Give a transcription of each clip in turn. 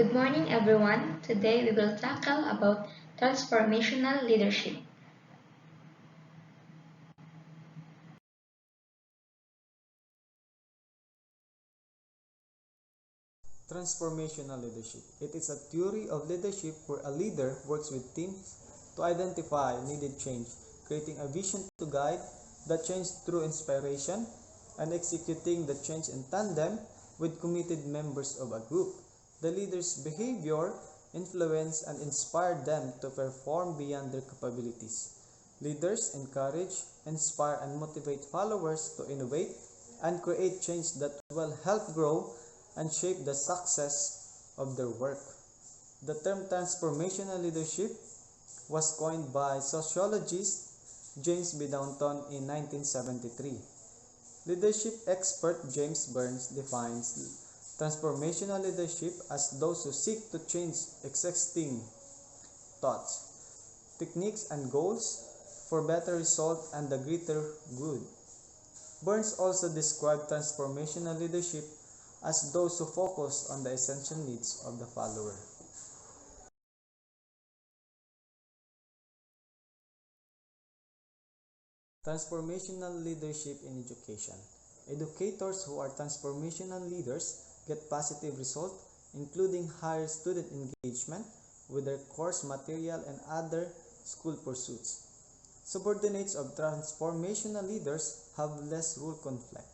Good morning, everyone. Today we will tackle about transformational leadership. Transformational leadership. It is a theory of leadership where a leader works with teams to identify needed change, creating a vision to guide the change through inspiration, and executing the change in tandem with committed members of a group. The leader's behavior influence and inspire them to perform beyond their capabilities. Leaders encourage, inspire, and motivate followers to innovate and create change that will help grow and shape the success of their work. The term transformational leadership was coined by sociologist James B. Downton in 1973. Leadership expert James Burns defines transformational leadership as those who seek to change existing thoughts, techniques, and goals for better result and the greater good. Burns also described transformational leadership as those who focus on the essential needs of the follower. Transformational leadership in education. Educators who are transformational leaders get positive results, including higher student engagement with their course material and other school pursuits. Subordinates of transformational leaders have less rule conflict,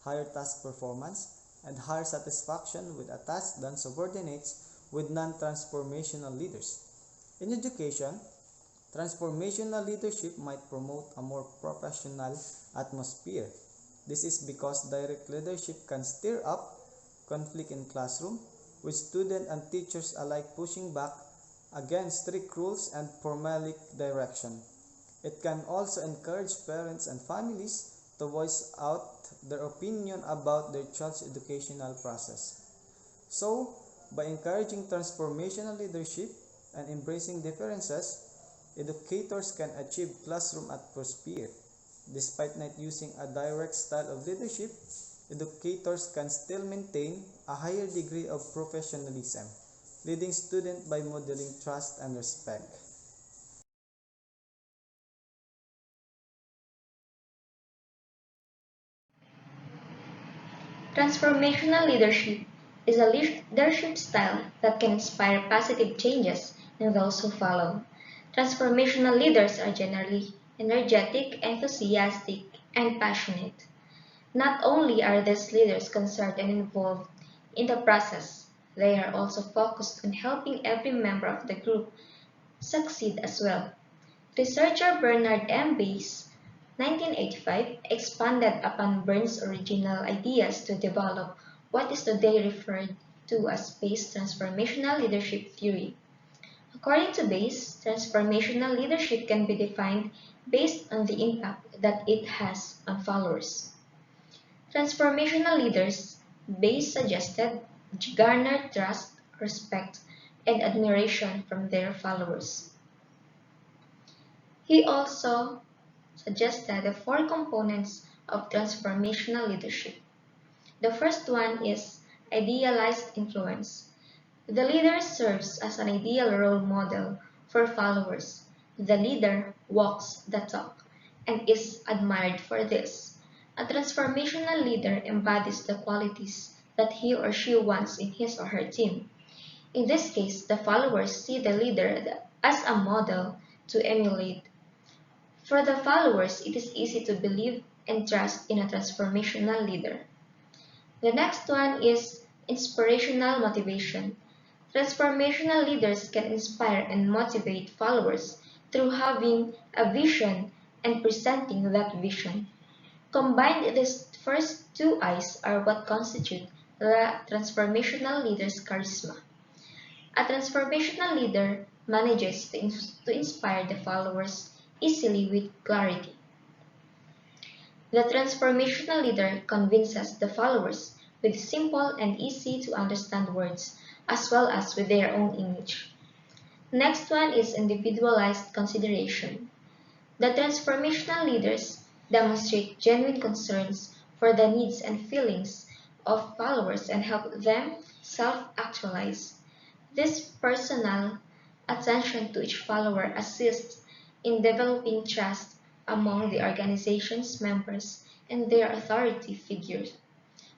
higher task performance, and higher satisfaction with a task than subordinates with non-transformational leaders. In education, transformational leadership might promote a more professional atmosphere. This is because direct leadership can stir up conflict in classroom, with students and teachers alike pushing back against strict rules and formulaic direction. It can also encourage parents and families to voice out their opinion about their child's educational process. So, by encouraging transformational leadership and embracing differences, educators can achieve classroom atmosphere. Despite not using a direct style of leadership, educators can still maintain a higher degree of professionalism, leading students by modeling trust and respect. Transformational leadership is a leadership style that can inspire positive changes in those who follow. Transformational leaders are generally energetic, enthusiastic, and passionate. Not only are these leaders concerned and involved in the process, they are also focused on helping every member of the group succeed as well. Researcher Bernard M. Bass, 1985, expanded upon Burns' original ideas to develop what is today referred to as Bass transformational leadership theory. According to Bass, transformational leadership can be defined based on the impact that it has on followers. Transformational leaders, Bass suggested, garner trust, respect, and admiration from their followers. He also suggested the four components of transformational leadership. The first one is idealized influence. The leader serves as an ideal role model for followers. The leader walks the talk and is admired for this. A transformational leader embodies the qualities that he or she wants in his or her team. In this case, the followers see the leader as a model to emulate. For the followers, it is easy to believe and trust in a transformational leader. The next one is inspirational motivation. Transformational leaders can inspire and motivate followers through having a vision and presenting that vision. Combined, these first two I's are what constitute the transformational leader's charisma. A transformational leader manages to inspire the followers easily with clarity. The transformational leader convinces the followers with simple and easy to understand words, as well as with their own image. Next one is individualized consideration. The transformational leaders demonstrate genuine concerns for the needs and feelings of followers and help them self-actualize. This personal attention to each follower assists in developing trust among the organization's members and their authority figures.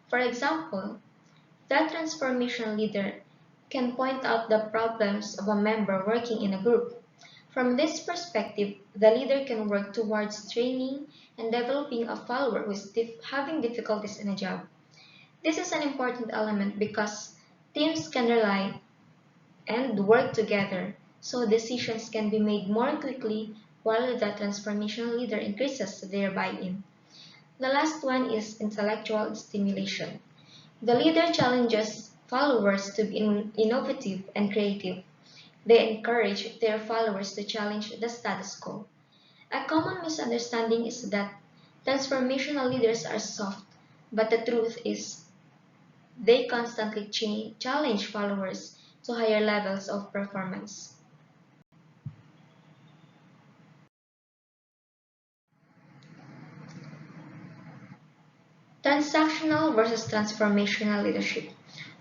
For example, that transformation leader can point out the problems of a member working in a group. From this perspective, the leader can work towards training and developing a follower who is having difficulties in a job. This is an important element because teams can rely and work together so decisions can be made more quickly while the transformational leader increases their buy-in. The last one is intellectual stimulation. The leader challenges followers to be innovative and creative. They encourage their followers to challenge the status quo. A common misunderstanding is that transformational leaders are soft, but the truth is they constantly challenge followers to higher levels of performance. Transactional versus transformational leadership.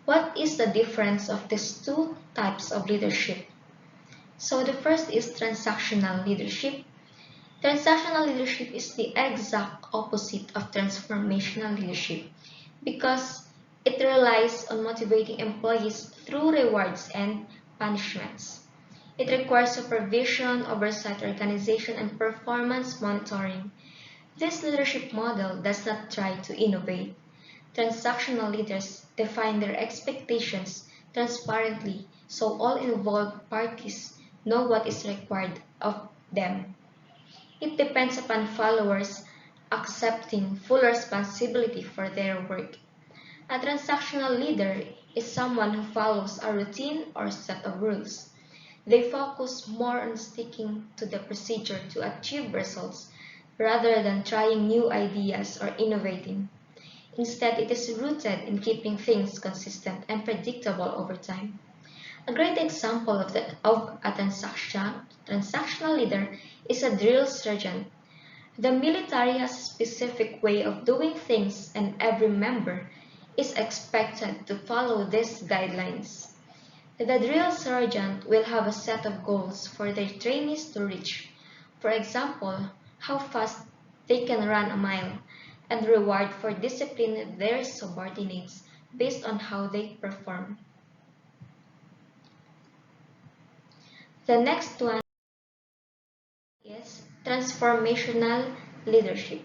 What is the difference of these two types of leadership? So the first is transactional leadership. Transactional leadership is the exact opposite of transformational leadership because it relies on motivating employees through rewards and punishments. It requires supervision, oversight, organization, and performance monitoring. This leadership model does not try to innovate. Transactional leaders define their expectations transparently so all involved parties know what is required of them. It depends upon followers accepting full responsibility for their work. A transactional leader is someone who follows a routine or set of rules. They focus more on sticking to the procedure to achieve results rather than trying new ideas or innovating. Instead, it is rooted in keeping things consistent and predictable over time. A great example of a transactional leader is a drill sergeant. The military has a specific way of doing things and every member is expected to follow these guidelines. The drill sergeant will have a set of goals for their trainees to reach. For example, how fast they can run a mile, and reward for discipline their subordinates based on how they perform. The next one is transformational leadership.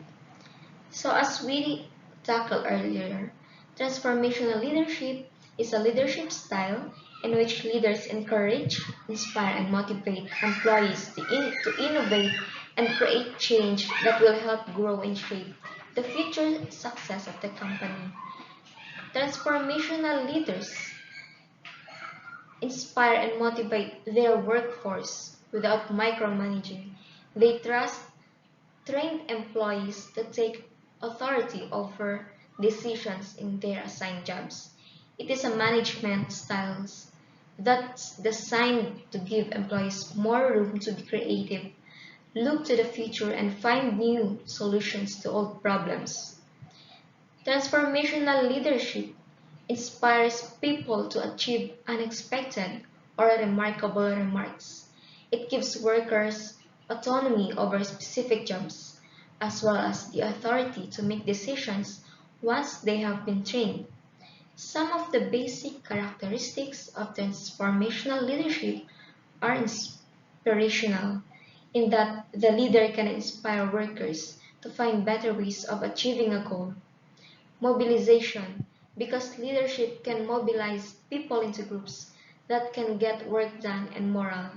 So as we tackled earlier, transformational leadership is a leadership style in which leaders encourage, inspire, and motivate employees to innovate and create change that will help grow and shape the future success of the company. Transformational leaders inspire and motivate their workforce without micromanaging. They trust trained employees to take authority over decisions in their assigned jobs. It is a management style that's designed to give employees more room to be creative, look to the future, and find new solutions to old problems. Transformational leadership inspires people to achieve unexpected or remarkable remarks. It gives workers autonomy over specific jobs, as well as the authority to make decisions once they have been trained. Some of the basic characteristics of transformational leadership are inspirational, in that the leader can inspire workers to find better ways of achieving a goal. Mobilization, because leadership can mobilize people into groups that can get work done, and morale,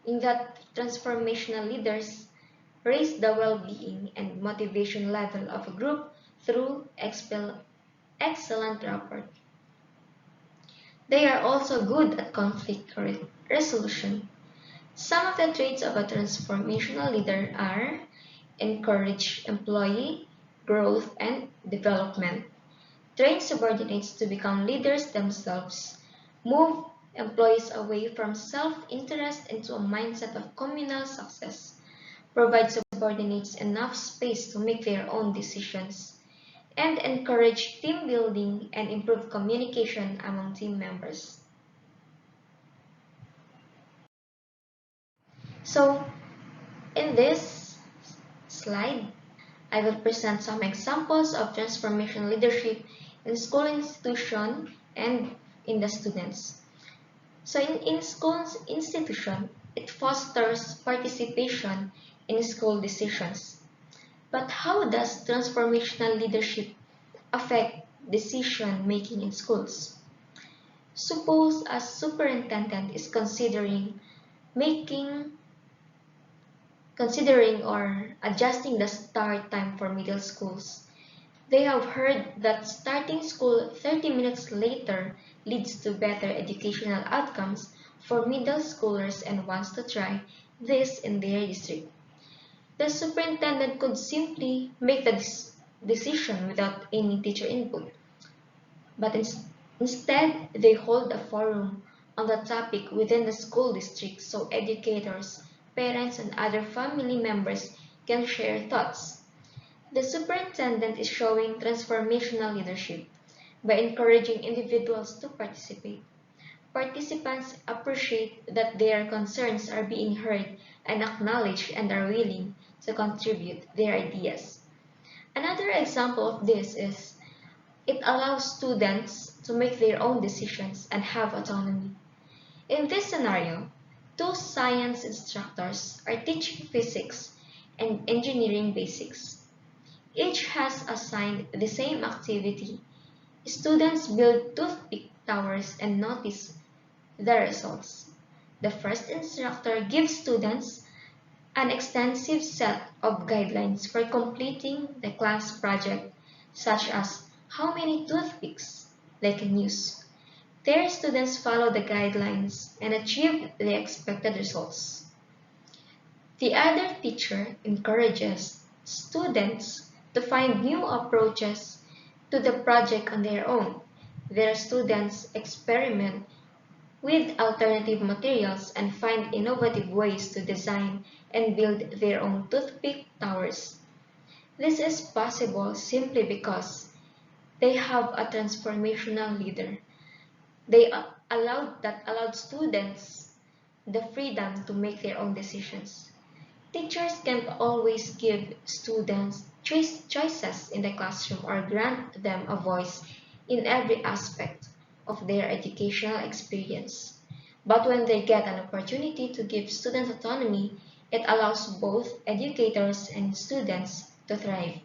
in that transformational leaders raise the well-being and motivation level of a group through excellent rapport. They are also good at conflict resolution. Some of the traits of a transformational leader are encourage employee growth and development, train subordinates to become leaders themselves, move employees away from self-interest into a mindset of communal success, provide subordinates enough space to make their own decisions, and encourage team building and improve communication among team members. So, in this slide, I will present some examples of transformational leadership in school institution and in the students. So in school institution, it fosters participation in school decisions. But how does transformational leadership affect decision making in schools? Suppose a superintendent is making considering or adjusting the start time for middle schools. They have heard that starting school 30 minutes later leads to better educational outcomes for middle schoolers and wants to try this in their district. The superintendent could simply make the decision without any teacher input, but instead they hold a forum on the topic within the school district so educators, parents, and other family members can share thoughts. The superintendent is showing transformational leadership by encouraging individuals to participate. Participants appreciate that their concerns are being heard and acknowledged and are willing to contribute their ideas. Another example of this is it allows students to make their own decisions and have autonomy. In this scenario, two science instructors are teaching physics and engineering basics. Each has assigned the same activity. Students build toothpick towers and notice the results. The first instructor gives students an extensive set of guidelines for completing the class project, such as how many toothpicks they can use. Their students follow the guidelines and achieve the expected results. The other teacher encourages students to find new approaches to the project on their own. Their students experiment with alternative materials and find innovative ways to design and build their own toothpick towers. This is possible simply because they have a transformational leader. They allowed students the freedom to make their own decisions. Teachers can't always give students choices in the classroom or grant them a voice in every aspect of their educational experience. But when they get an opportunity to give students autonomy, it allows both educators and students to thrive.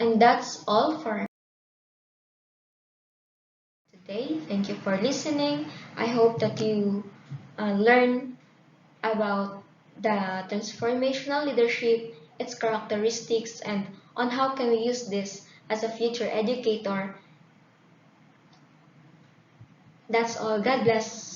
And that's all for today. Thank you for listening. I hope that you learn about the transformational leadership, its characteristics, and on how can we use this as a future educator. That's all. God bless.